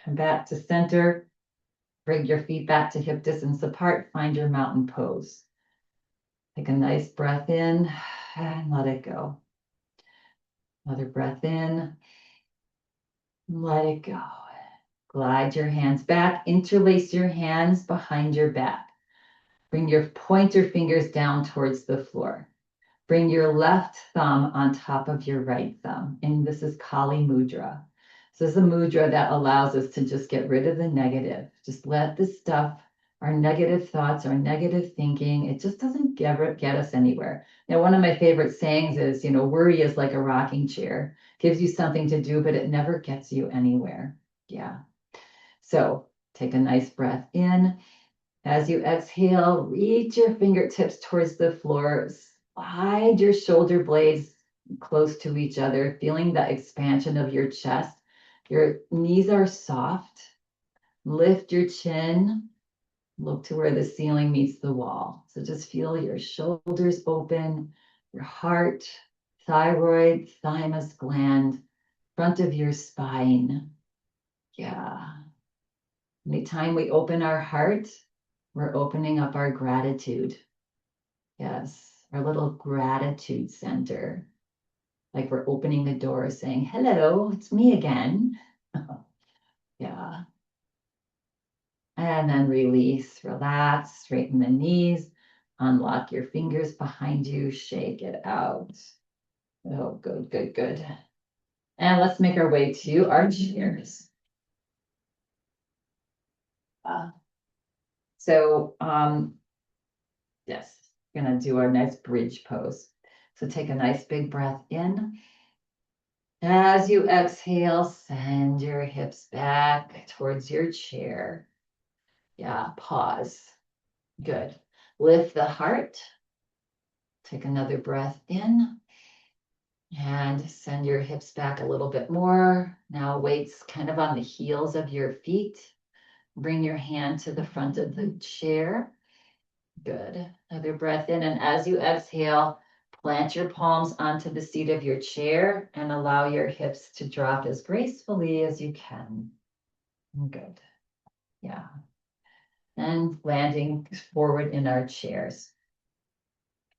[SPEAKER 1] Come back to center. Bring your feet back to hip distance apart. Find your mountain pose. Take a nice breath in and let it go. Another breath in. Let it go. Glide your hands back. Interlace your hands behind your back. Bring your pointer fingers down towards the floor. Bring your left thumb on top of your right thumb. And this is Kali Mudra. So this is a mudra that allows us to just get rid of the negative. Just let the stuff, our negative thoughts, our negative thinking, it just doesn't get us anywhere. Now, one of my favorite sayings is, worry is like a rocking chair. Gives you something to do, but it never gets you anywhere. Yeah. So take a nice breath in. As you exhale, reach your fingertips towards the floor. Slide your shoulder blades close to each other, feeling the expansion of your chest. Your knees are soft. Lift your chin. Look to where the ceiling meets the wall. So just feel your shoulders open, your heart, thyroid, thymus gland, front of your spine. Yeah. Anytime we open our heart, we're opening up our gratitude. Yes, our little gratitude center. Like we're opening the door saying, hello, it's me again. Yeah. And then release, relax, straighten the knees, unlock your fingers behind you, shake it out. Oh, good, good, good. And let's make our way to our chairs. So, yes, gonna do our nice bridge pose. So take a nice big breath in. As you exhale, send your hips back towards your chair. Yeah, pause. Good. Lift the heart. Take another breath in and send your hips back a little bit more. Now weights kind of on the heels of your feet. Bring your hand to the front of the chair. Good. Another breath in, and as you exhale, plant your palms onto the seat of your chair and allow your hips to drop as gracefully as you can. Good. Yeah. And landing forward in our chairs.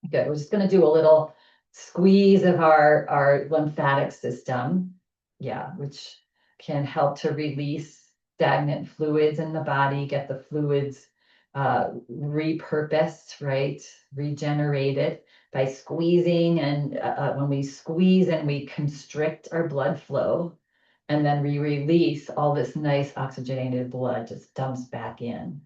[SPEAKER 1] Good. We're just going to do a little squeeze of our lymphatic system. Yeah, which can help to release stagnant fluids in the body, get the fluids repurposed, right? Regenerated by squeezing. And when we squeeze and we constrict our blood flow, and then we release, all this nice oxygenated blood just dumps back in.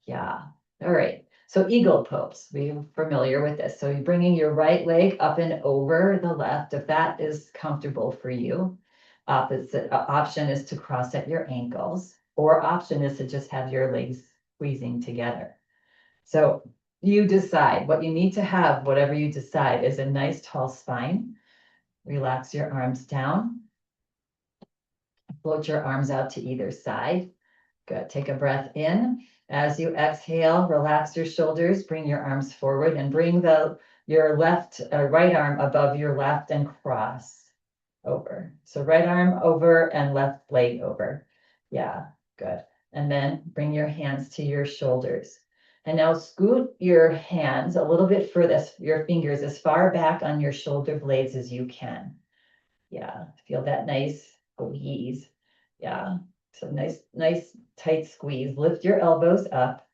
[SPEAKER 1] Yeah. All right. So eagle pose, we're familiar with this. So you're bringing your right leg up and over the left, if that is comfortable for you. Opposite option is to cross at your ankles, or option is to just have your legs squeezing together. So you decide what you need to have. Whatever you decide is a nice tall spine. Relax your arms down. Float your arms out to either side. Good. Take a breath in. As you exhale, relax your shoulders, bring your arms forward and bring your right arm above your left and cross over. So right arm over and left leg over. Yeah, good. And then bring your hands to your shoulders. And now scoot your hands a little bit further, your fingers as far back on your shoulder blades as you can. Yeah, feel that nice squeeze. Yeah, so nice tight squeeze. Lift your elbows up.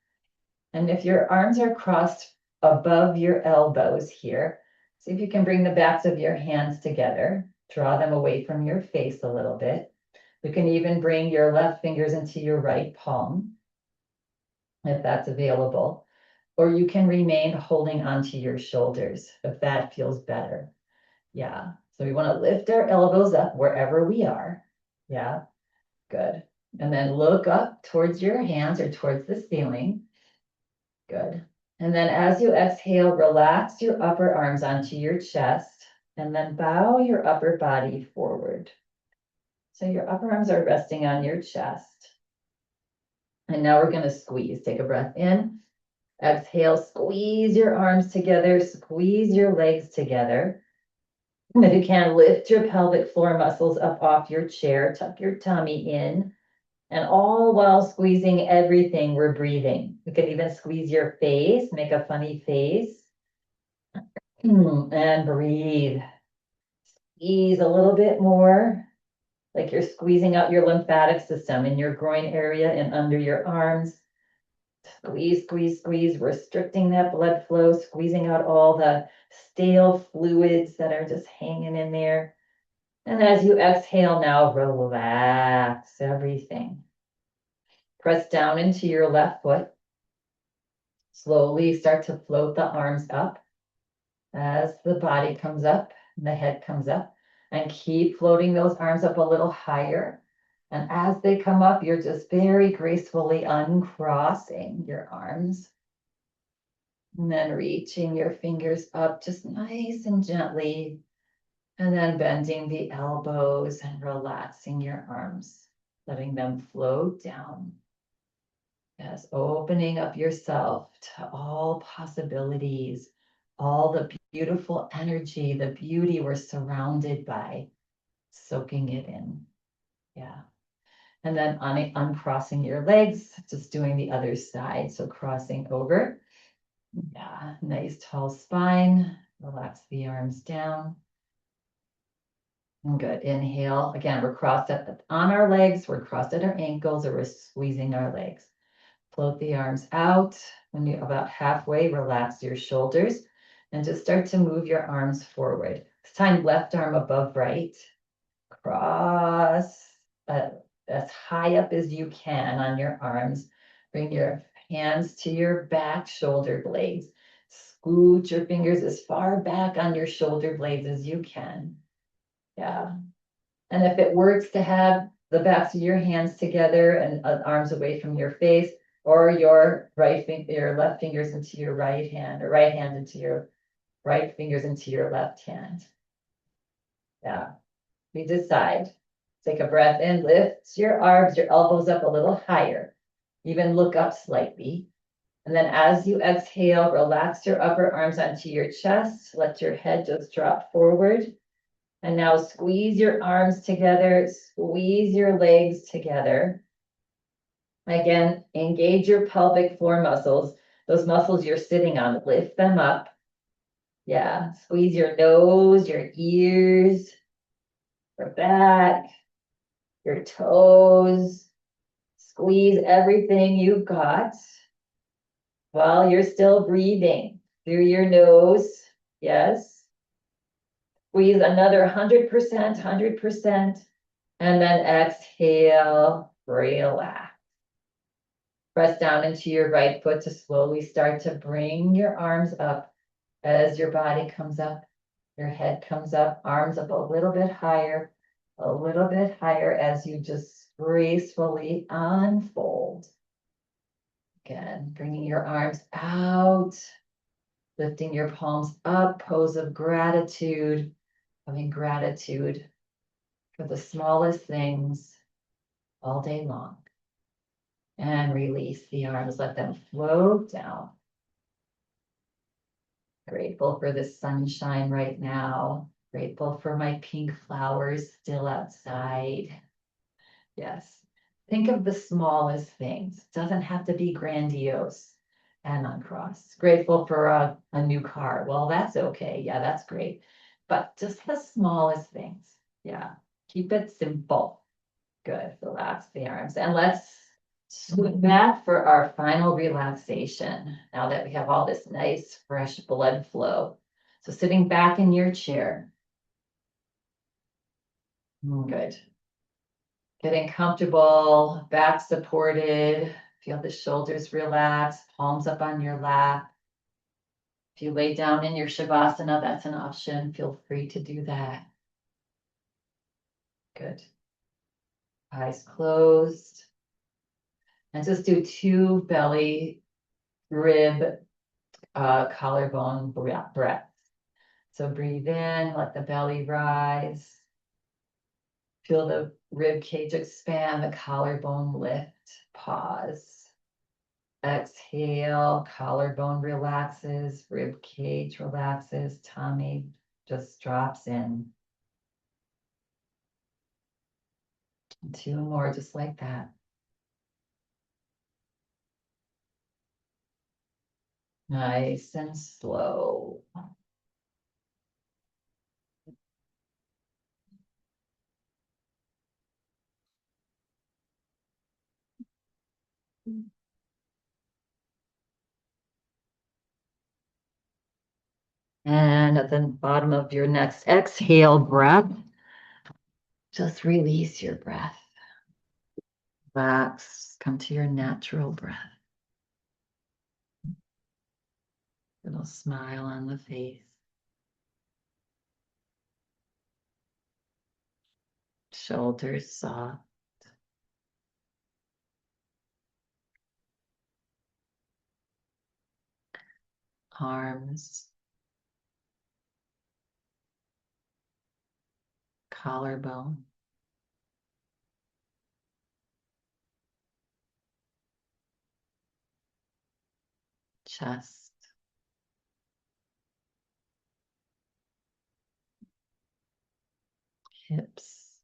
[SPEAKER 1] And if your arms are crossed above your elbows here, see if you can bring the backs of your hands together. Draw them away from your face a little bit. You can even bring your left fingers into your right palm, if that's available. Or you can remain holding onto your shoulders, if that feels better. Yeah, so we want to lift our elbows up wherever we are. Yeah, good. And then look up towards your hands or towards the ceiling. Good. And then as you exhale, relax your upper arms onto your chest and then bow your upper body forward. So your upper arms are resting on your chest. And now we're going to squeeze. Take a breath in. Exhale, squeeze your arms together, squeeze your legs together. And if you can, lift your pelvic floor muscles up off your chair, tuck your tummy in. And all while squeezing everything, we're breathing. You can even squeeze your face, make a funny face. And breathe. Squeeze a little bit more, like you're squeezing out your lymphatic system in your groin area and under your arms. Squeeze, squeeze, squeeze, restricting that blood flow, squeezing out all the stale fluids that are just hanging in there. And as you exhale now, relax everything. Press down into your left foot. Slowly start to float the arms up as the body comes up and the head comes up. And keep floating those arms up a little higher. And as they come up, you're just very gracefully uncrossing your arms. And then reaching your fingers up just nice and gently. And then bending the elbows and relaxing your arms, letting them float down. Yes, opening up yourself to all possibilities, all the beautiful energy, the beauty we're surrounded by, soaking it in. Yeah. And then uncrossing your legs, just doing the other side. So crossing over. Yeah, nice tall spine. Relax the arms down. Good. Inhale. Again, we're crossed on our legs. We're crossed at our ankles, or we're squeezing our legs. Float the arms out. When you're about halfway, relax your shoulders and just start to move your arms forward. This time, left arm above right. Cross as high up as you can on your arms. Bring your hands to your back shoulder blades. Scoot your fingers as far back on your shoulder blades as you can. Yeah. And if it works to have the backs of your hands together and arms away from your face, or your your left fingers into your right hand, or right hand into your right fingers into your left hand. Yeah. We decide. Take a breath in, lift your arms, your elbows up a little higher. Even look up slightly. And then as you exhale, relax your upper arms onto your chest. Let your head just drop forward. And now squeeze your arms together, squeeze your legs together. Again, engage your pelvic floor muscles. Those muscles you're sitting on, lift them up. Yeah, squeeze your nose, your ears, your back, your toes. Squeeze everything you've got while you're still breathing through your nose. Yes. Squeeze another 100%, 100%. And then exhale, relax. Press down into your right foot to slowly start to bring your arms up as your body comes up. Your head comes up, arms up a little bit higher as you just gracefully unfold. Again, bringing your arms out, lifting your palms up, pose of gratitude, having gratitude for the smallest things all day long. And release the arms, let them float down. Grateful for the sunshine right now. Grateful for my pink flowers still outside. Yes. Think of the smallest things. It doesn't have to be grandiose. And uncross. Grateful for a new car. Well, that's okay. Yeah, that's great. But just the smallest things. Yeah. Keep it simple. Good. Relax the arms. And let's swoop back for our final relaxation. Now that we have all this nice, fresh blood flow. So sitting back in your chair. Good. Getting comfortable, back supported. Feel the shoulders relax, palms up on your lap. If you lay down in your Shavasana, that's an option. Feel free to do that. Good. Eyes closed. And just do 2 belly, rib, collarbone breaths. So breathe in, let the belly rise. Feel the rib cage expand, the collarbone lift. Pause. Exhale, collarbone relaxes, rib cage relaxes, tummy just drops in. 2 more just like that. Nice and slow. And at the bottom of your next exhale breath, just release your breath. Relax, come to your natural breath. Little smile on the face. Shoulders soft. Arms. Collarbone. Chest. hips,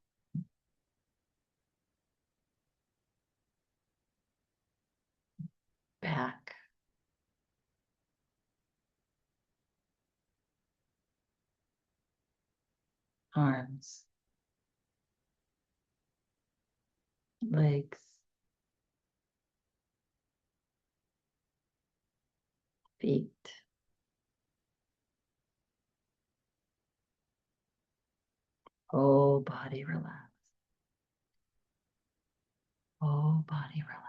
[SPEAKER 1] back, arms, legs, feet, whole body relaxed, whole body relaxed.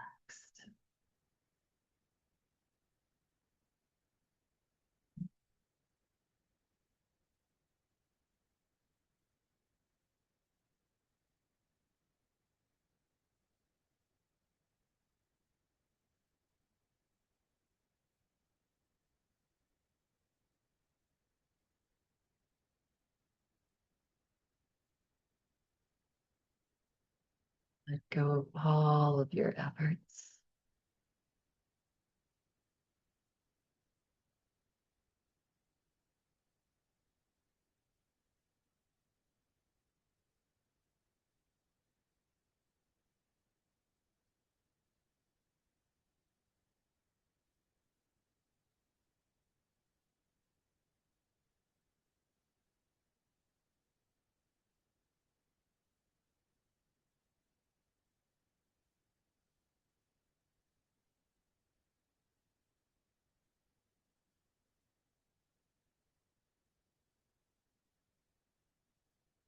[SPEAKER 1] Let go of all of your efforts.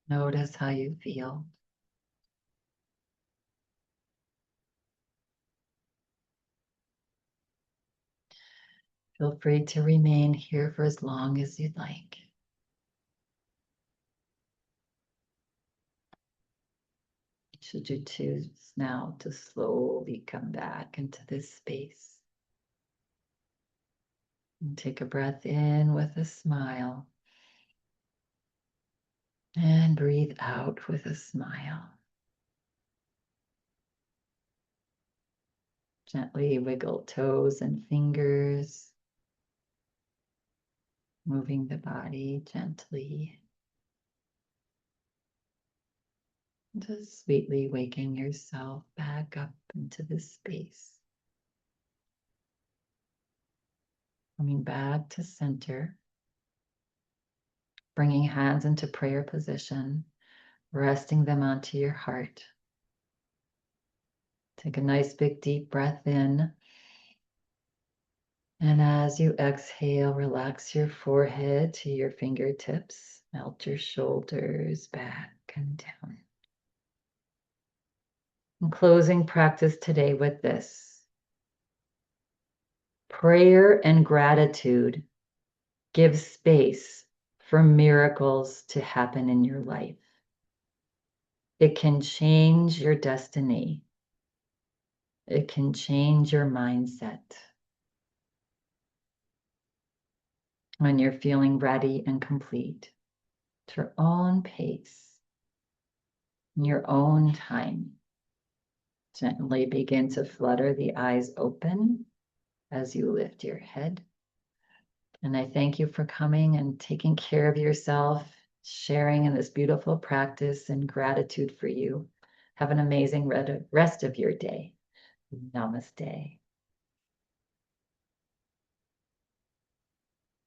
[SPEAKER 1] Notice how you feel. Feel free to remain here for as long as you'd like. Should you choose now to slowly come back into this space. And take a breath in with a smile. And breathe out with a smile. Gently wiggle toes and fingers. Moving the body gently. Just sweetly waking yourself back up into this space. Coming back to center. Bringing hands into prayer position. Resting them onto your heart. Take a nice big deep breath in. And as you exhale, relax your forehead to your fingertips. Melt your shoulders back and down. In closing, practice today with this. Prayer and gratitude give space for miracles to happen in your life. It can change your destiny. It can change your mindset. When you're feeling ready and complete, at your own pace, in your own time, gently begin to flutter the eyes open as you lift your head. And I thank you for coming and taking care of yourself, sharing in this beautiful practice, and gratitude for you. Have an amazing rest of your day. Namaste.